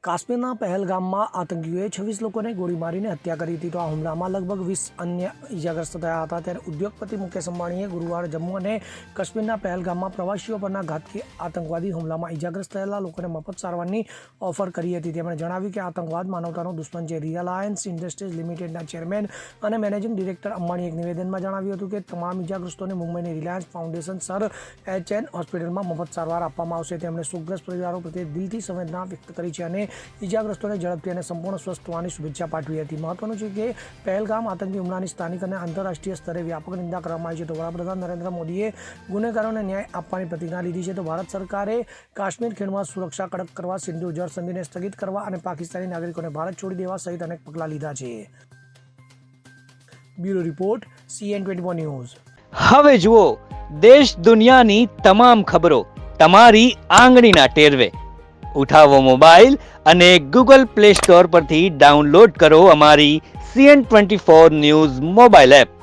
કાશ્મીરના પહેલગામમાં આતંકીઓએ 26 લોકોને ગોળી મારીને હત્યા કરી હતી. તો આ હુમલામાં લગભગ 20 અન્ય ઇજાગ્રસ્ત થયા હતા. ત્યારે ઉદ્યોગપતિ મુકેશ અંબાણીએ ગુરુવારે જમ્મુ અને કાશ્મીરના પહેલગામમાં પ્રવાસીઓ પરના ઘાતકી આતંકવાદી હુમલામાં ઇજાગ્રસ્ત થયેલા લોકોને મફત સારવારની ઓફર કરી હતી. તેમણે જણાવ્યું કે આતંકવાદ માનવતાનો દુશ્મન છે. રિલાયન્સ ઇન્ડસ્ટ્રીઝ લિમિટેડના ચેરમેન અને મેનેજિંગ ડિરેક્ટર અંબાણીએ એક નિવેદનમાં જણાવ્યું હતું કે તમામ ઇજાગ્રસ્તોને મુંબઈની રિલાયન્સ ફાઉન્ડેશન સર એચ.એન. હોસ્પિટલમાં મફત સારવાર આપવામાં આવશે. તેમણે શોકગ્રસ્ત પરિવારો પ્રત્યે દિલથી સંવેદના વ્યક્ત કરી છે અને ઇજાગ્રસ્તોને ઝડપથી અને સંપૂર્ણ સ્વસ્થ થવાની શુભેચ્છા પાઠવી હતી. મહત્વનું છે કે પહેલગામ આતંકી હુમલાની સ્થાનિક અને આંતરરાષ્ટ્રીય સ્તરે વ્યાપક નિંદા કરવામાં આવી છે. તો વડાપ્રધાન નરેન્દ્ર મોદીએ ગુનેગારોને ન્યાય આપવાની પ્રતિજ્ઞા લીધી છે. તો ભારત સરકારે કાશ્મીર ખીણમાં સુરક્ષા કડક કરવા, સિંધુ જળ સંધિને સ્થગિત કરવા અને પાકિસ્તાની નાગરિકોને ભારત છોડી દેવા સહિત અનેક પગલાં લીધા છે. Bureau report, CN24 news. હવે જુઓ દેશ દુનિયાની તમામ ખબરો તમારી આંગળીના ટેરવે. ઉઠાવો મોબાઈલ અને Google Play Store પરથી ડાઉનલોડ કરો અમારી CN24 ન્યૂઝ મોબાઈલ એપ.